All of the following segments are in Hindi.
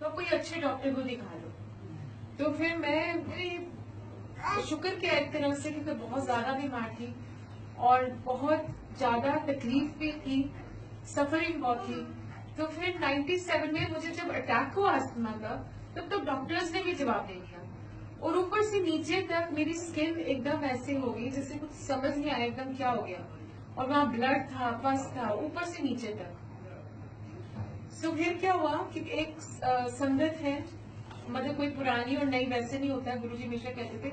तो कोई अच्छे डॉक्टर को दिखा लो। तो फिर मैं शुक्र किया एक तरह से, क्योंकि बहुत ज्यादा बीमार थी और बहुत ज्यादा तकलीफ भी थी, सफरिंग बहुत थी। तो फिर 97 में मुझे जब अटैक हुआ अस्थमा का, तब तो डॉक्टर्स ने भी जवाब दे दिया, और ऊपर से नीचे तक मेरी स्किन एकदम ऐसे हो गई जैसे कुछ समझ नहीं आया एकदम क्या हो गया, और वहां ब्लड था, पस था, ऊपर से नीचे तक। सो फिर क्या हुआ कि एक संगत है, मतलब कोई पुरानी और नई वैसे नहीं होता है। गुरुजी हमेशा कहते थे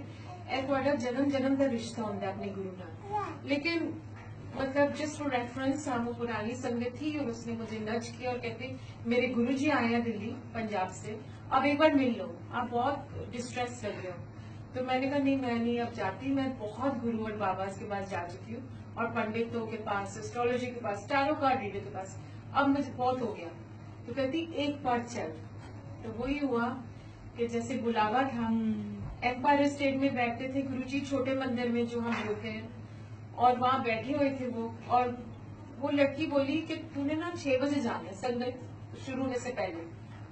ਤੁਹਾਡਾ जन्म जन्म का रिश्ता होता है अपने गुरु नाल, लेकिन मतलब जस्ट फॉर रेफरेंस वो पुरानी संगत थी और उसने मुझे नच किया और कहते मेरे गुरुजी आए हैं दिल्ली पंजाब से, अब एक बार मिल लो, आप बहुत डिस्ट्रेस लग रहे हो। तो मैंने कहा नहीं, मैं नहीं अब जाती, मैं बहुत गुरु और बाबा के पास जा चुकी हूँ और पंडितों के पास, एस्ट्रोलॉजी के पास, टैरो कार्ड रीडर के पास, अब मुझे बहुत हो गया। तो कहती एक बार चल। तो वही हुआ कि जैसे बुलावा था, एम्पायर स्टेट में बैठते थे गुरुजी, छोटे मंदिर में जो हम होते हैं, और वहां बैठे हुए थे वो, और वो लड़की बोली कि तूने ना 6 बजे जाना है संगत शुरू होने से पहले,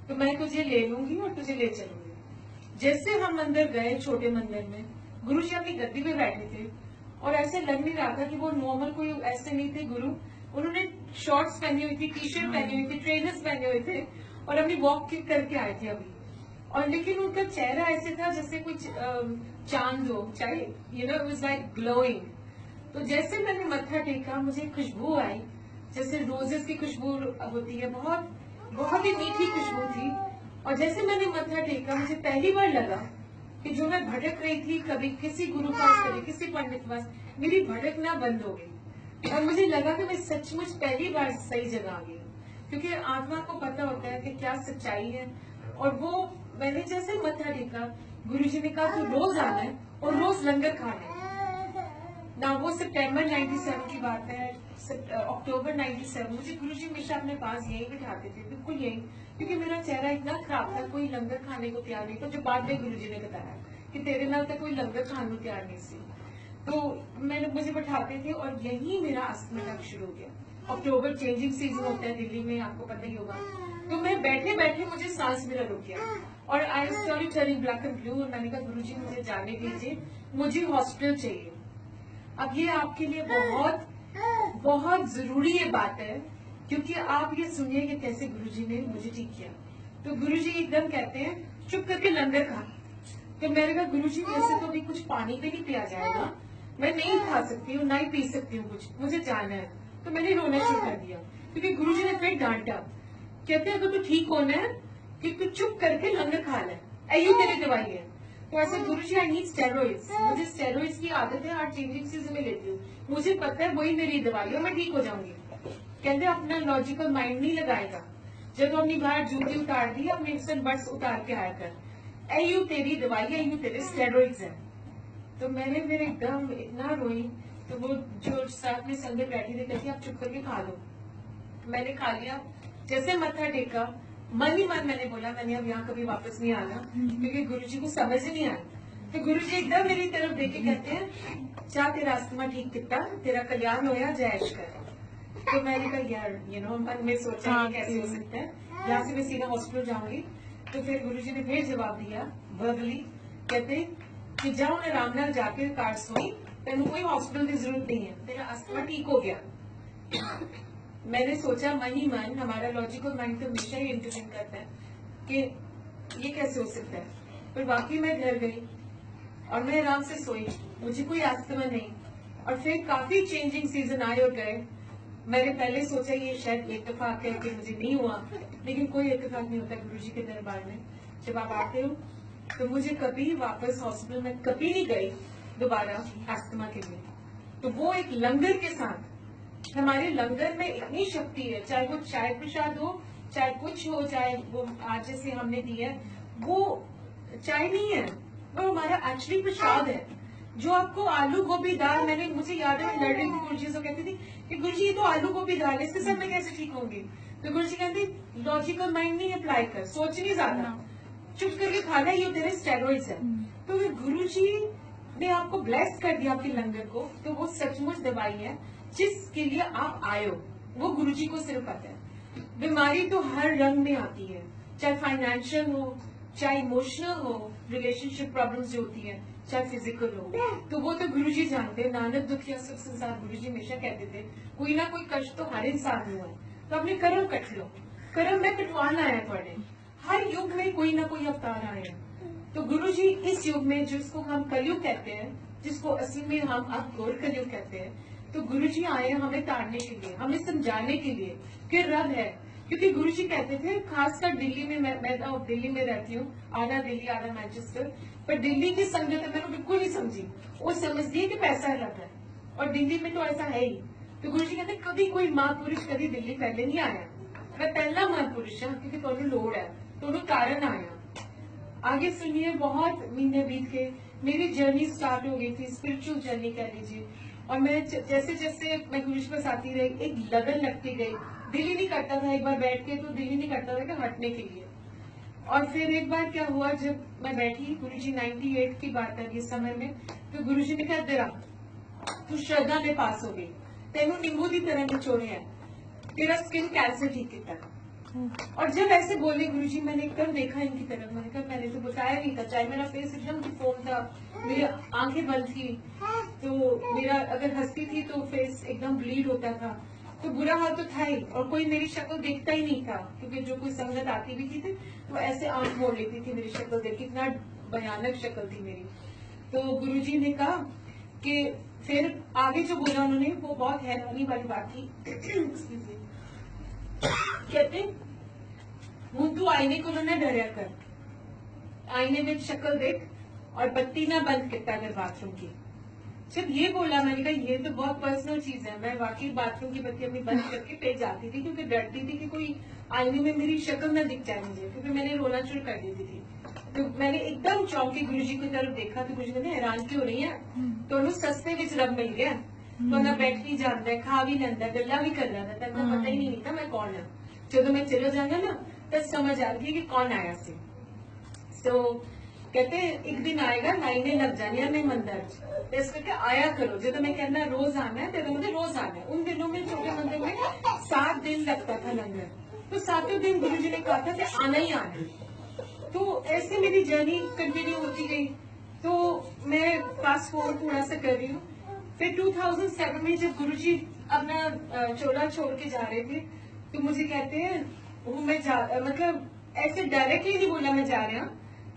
तो मैं तुझे ले लूंगी और तुझे ले चलूंगी। जैसे हम अंदर गए छोटे मंदिर में, गुरुजी अपनी गद्दी पे बैठे थे और ऐसे लग नहीं रहा था कि वो नॉर्मल कोई ऐसे नहीं थे गुरु। उन्होंने शॉर्ट्स पहनी हुई थी, टी शर्ट पहनी हुई थी, ट्रेनर्स पहने हुए थे और अपनी वॉक करके आए थे अभी। और लेकिन उनका चेहरा ऐसे था जैसे कुछ चांद हो, चाहे you know, it was like glowing. तो जैसे मैंने मत्था टेका, मुझे खुशबू आई जैसे रोजेस की खुशबू होती है, बहुत बहुत ही मीठी खुशबू थी। और जैसे मैंने मत्था टेका, मुझे पहली बार लगा कि जो मैं भटक रही थी, कभी किसी गुरु पास, कभी किसी पंडित पास, मेरी भटकना बंद हो गई और मुझे लगा कि मैं सचमुच पहली बार सही जगह आ गई, क्योंकि आत्मा को पता होता है कि क्या सच्चाई है। और वो मैंने जैसे मत्था टेका, गुरुजी ने कहा तू रोज आना है और रोज लंगर खाना है ना। वो सितंबर 97 की बात है, अक्टूबर 97। मुझे गुरुजी हमेशा अपने पास यही बिठाते थे, बिल्कुल यही, क्योंकि मेरा चेहरा इतना खराब था, कोई लंगर खाने को तैयार नहीं था, जो बाद में गुरुजी ने बताया कि तेरे नाल तक कोई लंगर खाने को तैयार नहीं सी। तो मुझे बैठाते थे और यही मेरा अस्थमा अटैक शुरू हो गया। अक्टूबर चेंजिंग सीजन होता है दिल्ली में, आपको पता ही होगा। तो मैं बैठे बैठे मुझे सांस मेरा रुक गया और I was sorry turning black and blue, और मैंने कहा गुरुजी मुझे जाने दीजिए, मुझे हॉस्पिटल चाहिए। अब ये आपके लिए बहुत बहुत जरूरी ये बात है, क्योंकि आप ये सुनिए कि कैसे गुरुजी ने मुझे ठीक किया। तो गुरुजी एकदम कहते हैं चुप करके लंगर खा। तो मैंने कहा गुरुजी वैसे तो अभी कुछ पानी भी नहीं पिया जाएगा, मैं नहीं खा सकती हूँ, ना ही पी सकती हूँ कुछ, मुझे जाना है। तो मैंने रोना शुरू कर दिया, क्योंकि गुरुजी ने फिर डांटा, कहते हैं अगर तू ठीक होना है कि तू चुप करके लंगर खा ले, अयो तेरी दवाई है। तो ऐसे गुरुजी आई नीड स्टेरॉइड्स, मुझे स्टेरॉइड्स की आदत है, हर चेंजिंग सीजन में लेती हूँ, मुझे पता है वही मेरी दवाई है, मैं ठीक हो जाऊंगी। कहते अपना लॉजिकल माइंड नहीं लगाएगा, जब अपनी बाहर जूती उतार दी, अपने बर्ड्स उतार के आया कर, अयो तेरी दवाई है, अयो तेरे स्टेरॉइड्स है। तो मैंने फिर एकदम इतना रोई। तो वो जो साथ में संगत बैठी थी कहती आप चुप करके खा लो। मैंने खा लिया, जैसे मत्था टेका, मन ही मन मैंने बोला मैंने अब यहाँ कभी वापस नहीं आना, क्योंकि गुरुजी को समझ ही नहीं आई। तो गुरुजी एकदम मेरी तरफ देख के कहते हैं चाह तेरा अस्थमा ठीक किता, तेरा कल्याण होया, जयश कर। तो मैंने कहा यार मन में सोचा ये कैसे हो सकता है, यहाँ से मैं सीधा हॉस्पिटल जाऊंगी। तो फिर गुरुजी ने फिर जवाब दिया वर्बली, कहते कि जाओ आराम नाल जाके कार्ड सोई, तेन कोई हॉस्पिटल की जरूरत नहीं है, तेरा अस्थमा ठीक हो गया। मैंने सोचा मन ही मन, हमारा लॉजिकल माइंड तो हमेशा ही इंटरवीन करता है कि ये कैसे हो सकता है। पर वाकई मैं घर गई और मैं आराम से सोई, मुझे कोई अस्थमा नहीं। और फिर काफी चेंजिंग सीजन आए और गए। मैंने पहले सोचा ये शायद इत्तेफाक है कि मुझे नहीं हुआ, लेकिन कोई इत्तेफाक नहीं होता गुरुजी के दरबार में। जब आप आते हो तो मुझे कभी वापस हॉस्पिटल में कभी नहीं गई दोबारा अस्थमा के लिए। तो वो एक लंगर के साथ, हमारे लंगर में इतनी शक्ति है, चाहे वो चाय प्रसाद हो, चाहे कुछ हो, चाहे वो आज जैसे हमने दिया है, वो चाय नहीं है, वो हमारा एक्चुअली प्रसाद है। जो आपको आलू गोभी दाल, मुझे याद है लड़ रही थी गुरुजी से, कहती थी कि गुरुजी ये तो आलू गोभी दाल है, इसके साथ मैं कैसे ठीक होंगी। तो गुरुजी कहती लॉजिकल माइंड नहीं अप्लाई कर, सोच नहीं ज्यादा, चुप करके खाना, ये तेरे स्टेरॉइड्स है। तो गुरुजी ने आपको ब्लेस कर दिया आपके लंगर को, तो वो सचमुच दवाई है जिसके लिए आप आए हो, वो गुरुजी को सिर्फ पता है। बीमारी तो हर रंग में आती है, चाहे फाइनेंशियल हो, चाहे इमोशनल हो, रिलेशनशिप प्रॉब्लम्स जो होती है, चाहे फिजिकल हो, तो वो तो गुरुजी जानते हैं। नानक दुखिया सब संसार, गुरुजी हमेशा कहते थे कोई ना कोई कष्ट तो हर इंसान में है, तो अपने कर्म कट लो। कर्म मैं कटवाना है थोड़े। हर युग में कोई ना कोई अवतार आए हैं, तो गुरुजी इस युग में, जिसको हम कलयुग कहते हैं, जिसको असल में हम अब घोर कलयुग कहते हैं, तो गुरुजी आए हैं हमें ताड़ने के लिए, हमें समझाने के लिए कि रब है। क्योंकि गुरुजी कहते थे, खासकर दिल्ली में, मैं तो दिल्ली में रहती हूँ, आधा दिल्ली आधा मैनचेस्टर, पर दिल्ली की संगत मैंने बिल्कुल नहीं समझी। वो समझती है कि पैसा रब है, और दिल्ली में तो ऐसा है ही। तो गुरुजी कहते कभी कोई महापुरुष कभी दिल्ली पहले नहीं आया, मैं पहला महापुरुष हूँ, क्योंकि थोड़ी लोड़ है, थोड़ा कारण आया। आगे सुनिए, बहुत महीने बीत के मेरी जर्नी स्टार्ट हो गई थी, स्पिरिचुअल जर्नी कह लीजिए। और मैं जैसे जैसे मैं गुरुजी के पास आती रही, एक लगन लगती गई। दिल ही नहीं करता था, एक बार बैठ के तो दिल ही नहीं करता था कि हटने के लिए। और फिर एक बार क्या हुआ, जब मैं बैठी, गुरुजी 98 की बात है ये समर में, तो गुरुजी ने कहा तेरा तू श्रद्धा में पास हो गई, तेनू नींबू की तरह निचोड़े है, तेरा स्किन कैंसर ठीक किया। और जब ऐसे बोले गुरुजी, मैंने एकदम देखा इनकी तरफ, मैंने कहा मैंने तो बताया नहीं था, चाहे मेरा फेस एकदम डिफॉर्म था, मेरी आंखें बंद थी, तो मेरा अगर हंसती थी तो फेस एकदम ब्लीड होता था, तो बुरा हाल तो था ही, और कोई मेरी शक्ल देखता ही नहीं था, क्योंकि जो कोई संगत आती भी थी तो ऐसे आंख मोड़ लेती थी मेरी शक्ल देख, कितना भयानक शक्ल थी मेरी। तो गुरुजी ने कहा कि फिर आगे जो बोला उन्होंने वो बहुत हैरानी वाली बात थी। कहते हूं तू आईने को ना डरिया कर, आईने में शक्ल देख और बत्ती ना बंद किया कर बाथरूम की। जब ये बोला, मैंने कहा ये तो बहुत पर्सनल चीज है। मैं वाकई बाथरूम की बत्ती अपनी बंद करके पे जाती थी, क्योंकि डरती थी कि कोई आईने में मेरी शक्ल ना दिख जाए मुझे, क्योंकि मैंने रोना शुरू कर देती थी। तो मैंने एकदम चौंकी गुरुजी की तरफ देखा, तो गुरुजी कहते हैरान क्यों रही है, तो सस्ते विच रब मिल गया, तो ना बैठ भी जाता है, खा भी लेंदा, गल्ला भी कर लेंदा, तब पता ही नहीं था मैं कौन है। जो मैं चले जाऊंगा ना तब समझ आ गई कि कौन आया सी। तो कहते एक दिन आएगा लाइनें लग जानी अपने मंदिर च, इस करके आया करो। जो मैं कहना रोज आना है तो मुझे रोज आना है। उन दिनों में छोटे मंदिर में 7 दिन लगता था लंगर, तो 7वें दिन गुरुजी ने कहा था कि आना ही आना है। तो ऐसे मेरी जर्नी कंटिन्यू होती गई। तो मैं फास्ट फॉरवर्ड थोड़ा सा कर रही हूँ। फिर 2007 में जब गुरुजी अपना चोला छोड़ के जा रहे थे, तो मुझे कहते हैं वो मैं मतलब ऐसे डायरेक्टली नहीं बोला मैं जा रहा,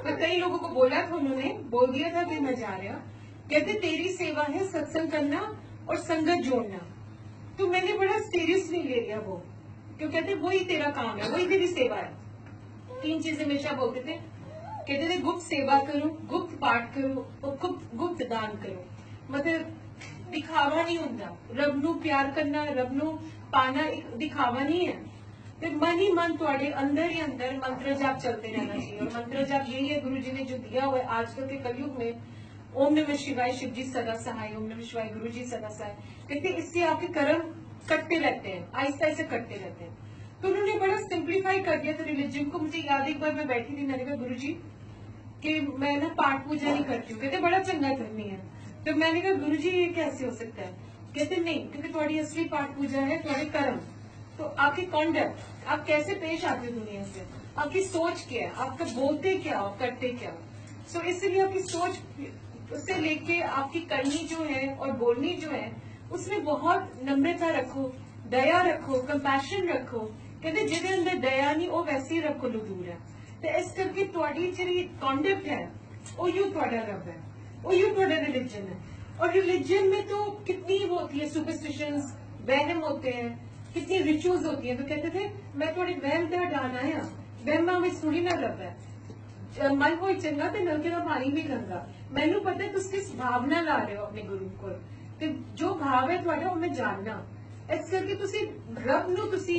मैं कई लोगों को बोला था, उन्होंने बोल दिया था कि मैं जा रहा। कहते तेरी सेवा है सत्संग करना और संगत जोड़ना। तो मैंने बड़ा सीरियसली ले लिया वो, क्यों कहते वही तेरा काम है, वही तेरी सेवा है। 3 चीजें हमेशा बोलते थे, कहते थे गुप्त सेवा करो, गुप्त पाठ करो और गुप्त दान करो। मतलब दिखावा नहीं होता, रब नू प्यार करना, रब नू पाना एक दिखावा नहीं है। फिर मन ही मन थोड़े अंदर ही अंदर मंत्र जाप चलते रहना चाहिए। और मंत्र जाप यही है गुरुजी ने जो दिया हुआ है आजकल के कलयुग में, ओम नमः शिवाय शिव जी सदा सहाय, ओम नमः शिवाय गुरु जी सदा सहाय। कहते इससे आपके कर्म कटते रहते हैं, आहिस्ता आहिस्ता कटते रहते हैं। तो उन्होंने बड़ा सिंप्लीफाई कर दिया था रिलीजन को। मुझे याद एक बार मैं बैठी थी, मैंने कहा गुरुजी कि मैं ना पाठ पूजा नहीं करती हूँ। कहते बड़ा चंगा करनी है। तो मैंने कहा गुरुजी ये कैसे हो सकता है? कहते नहीं, क्योंकि तुम्हारी असली पाठ पूजा है तुम्हारे कर्म। तो आपकी कॉन्डक्ट, आप कैसे पेश आते हो दुनिया से, आपकी सोच क्या है, आपका बोलते क्या हो, करते क्या हो। सो इसलिए आपकी सोच उससे लेके आपकी करनी जो है और बोलनी जो है, उसमें बहुत नम्रता रखो, दया रखो, कंपैशन रखो। कहते जिहदे अंदर दया नहीं वो वैसे ही रब को दूर है। तो इस करके तुहाडी जिहड़ी कॉन्डक्ट है वो तुहाडा रब है, वो तुहाडा रिलीजन है। और रिलीजन में तो कितनी वो होती है, सुपरस्टिशंस, वहम होते हैं, कितनी रिचुअल्स होती है। तो कहते थे मैं थोड़ी वहम तो हटाना है, वहमां में थोड़ी ना रब है। मन कोई चंगा तो नलके का पानी भी गंगा। मैनू पता है तुम किस भावना ला रहे हो अपने गुरु को, ते जो भाव है तुहाडा उन्हें जानना। इस करके तुसी रब नू तुसी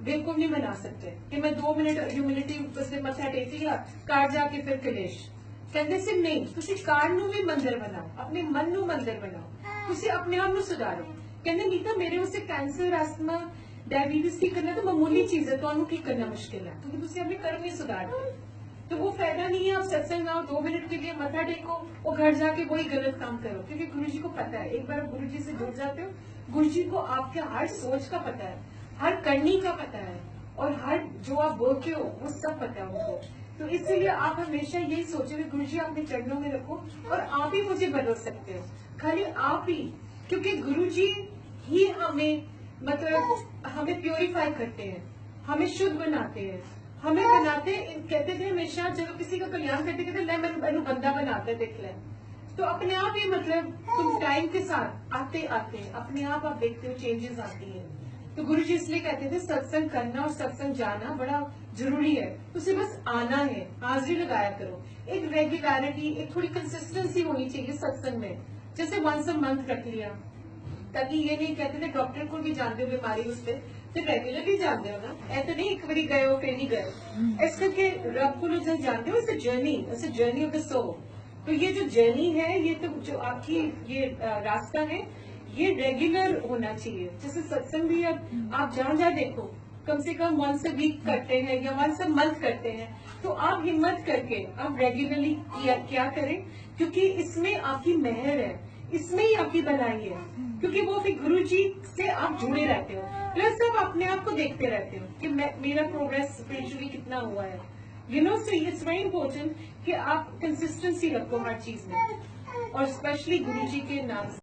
बेवकूफ नहीं बना सकते कि मैं 2 मिनट ह्यूमिलिटी से मत्था टेक लिया, कार जाके फिर कलेश। कहते से नहीं, तुसी कार नू भी मंदिर बनाओ, अपने मन नू मंदिर बनाओ, तुसी अपने आप नू सुधारो। कहते नहीं तो मेरे उससे कैंसर, अस्थमा, डायबिटीज ठीक करना तो मामूली चीज है, तो ठीक करना मुश्किल है, क्योंकि तुसी अपने कर्म नहीं सुधारते। तो वो फायदा नहीं है आप सत्संग आओ 2 मिनट के लिए मत्था टेको और घर जाके वही गलत काम करो। क्योंकि गुरुजी को पता है, एक बार आप गुरुजी से जुड़ जाते हो, गुरुजी को आपके हर सोच का पता है, हर करनी का पता है, और हर जो आप बोलते हो वो सब पता है उनको। तो इसीलिए आप हमेशा यही सोचोगे गुरु जी अपने चरणों में रखो और आप ही मुझे बदल सकते हो, खाली आप ही, क्योंकि गुरु जी ही हमें मतलब हमें प्योरीफाई करते हैं, हमें शुद्ध बनाते हैं, हमें बनाते कहते थे हमेशा जब किसी का कल्याण करते कहते ले मैंने बंदा बनाते देख ले। तो अपने आप ही मतलब तुम टाइम के साथ आते आते अपने आप देखते हो चेंजेस आती है। तो गुरु जी इसलिए कहते थे सत्संग करना और सत्संग जाना बड़ा जरूरी है, उसे बस आना है, हाजिरी लगाया करो, एक रेगुलरिटी, एक थोड़ी कंसिस्टेंसी होनी चाहिए सत्संग में, जैसे वंस अ मंथ रख लिया, ताकि ये नहीं कहते थे डॉक्टर को भी जानते हो बीमारी उससे फिर रेगुलरली जानते हो ना, ऐसे नहीं एक बारी गए हो फिर नहीं गए, इस करके रब को जो जानते हो it's a journey of the soul. तो ये जो जर्नी है, ये तो जो आपकी ये रास्ता है, ये रेगुलर होना चाहिए। जैसे सत्संग भी अब आप जहाँ जहाँ देखो कम से कम वंस अ वीक करते हैं या वंस अ मंथ करते हैं, तो आप हिम्मत करके आप रेगुलरली क्या करें, क्योंकि इसमें आपकी मेहर है, इसमें ही आपकी भलाई है, क्योंकि वो फिर गुरु जी से आप जुड़े रहते हो, प्लस आप अपने आप को देखते रहते हो कि मेरा प्रोग्रेस स्पिरिचुअली कितना हुआ है, you know. So it's very important कि आप कंसिस्टेंसी रखो हर चीज में, और स्पेशली गुरु जी के नाम से।